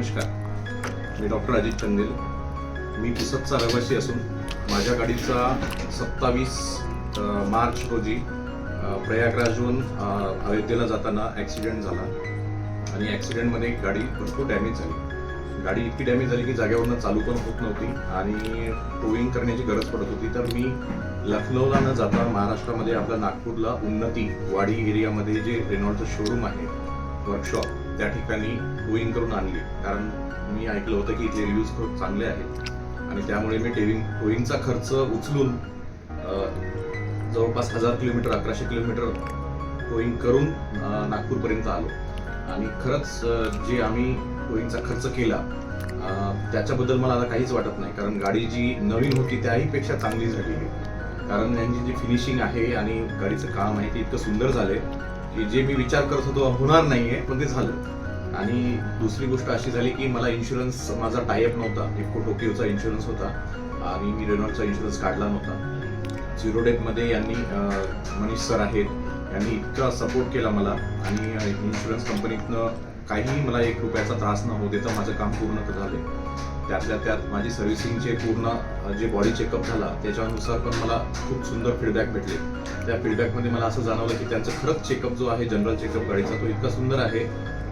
नमस्कार, मी डॉक्टर अजित चंदेल. मी पुसदचा रहिवासी असून माझ्या गाडीचा 27 मार्च रोजी प्रयागराजहून अयोध्येला जाताना ॲक्सिडेंट झाला आणि ॲक्सिडेंटमध्ये गाडी भरपूर डॅमेज झाली. गाडी इतकी डॅमेज झाली की जागेवरनं चालू पण होत नव्हती आणि टोईंग करण्याची गरज पडत होती. तर मी लखनौला न जाता महाराष्ट्रामध्ये आपल्या नागपूरला उन्नती वाडी एरियामध्ये जे रेनॉल्डचं शोरूम आहे, वर्कशॉप, त्या ठिकाणी टोईंग करून आणली. कारण मी ऐकलं होतं की इथले रिव्ह्यूज खूप चांगले आहेत आणि त्यामुळे मी टोईंगचा खर्च उचलून जवळपास 1000 किलोमीटर 1100 किलोमीटर टोईंग करून नागपूरपर्यंत आलो. आणि खरंच जे आम्ही टोईंगचा खर्च केला त्याच्याबद्दल मला आता काहीच वाटत नाही, कारण गाडी जी नवीन होती त्याहीपेक्षा चांगली झाली आहे. कारण यांची जी फिनिशिंग आहे आणि गाडीचं काम आहे ते इतकं सुंदर झालंय की जे मी विचार करत होतो होणार नाहीये पण ते झालं. आणि दुसरी गोष्ट अशी झाली की मला इन्शुरन्स माझा टायअप नव्हता. इफको टोकियोचा इन्शुरन्स होता आणि मी रेनॉल्डचा इन्शुरन्स काढला नव्हता. झिरो डेटमध्ये यांनी मनीष सर आहेत, यांनी इतका सपोर्ट केला मला आणि इन्शुरन्स कंपनीतनं काहीही मला 1 रुपयाचा त्रास न होऊ देता माझं काम पूर्ण झाले. त्यातल्या त्यात माझी सर्व्हिसिंगचे पूर्ण जे बॉडी चेकअप झाला त्याच्यानुसार पण मला खूप सुंदर फीडबॅक भेटले. त्या फीडबॅकमध्ये मला असं जाणवलं की त्यांचं खरंच चेकअप जो आहे जनरल चेकअप गाडीचा तो इतका सुंदर आहे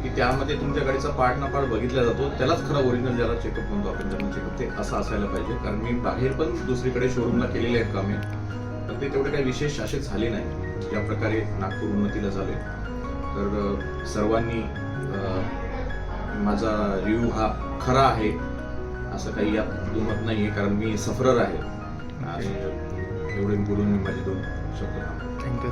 की त्यामध्ये तुमच्या गाडीचा पार्ट ना पार्ट बघितला जातो. त्यालाच खरा ओरिजिनल ज्याला चेकअप म्हणतो आपण जनरल चेकअप ते असं असायला पाहिजे. कारण मी बाहेर पण दुसरीकडे शोरूमला केलेले आहेत कामे, पण ते तेवढे काही विशेष असे झाले नाही ज्या प्रकारे नागपूर उन्नतीला झाले. तर सर्वांनी माझा रिव्ह्यू हा खरा आहे असं काही यात दुमत नाही आहे, कारण मी सफरर आहे. आणि एवढे बोलून मी माझे 2 शब्द. थँक्यू.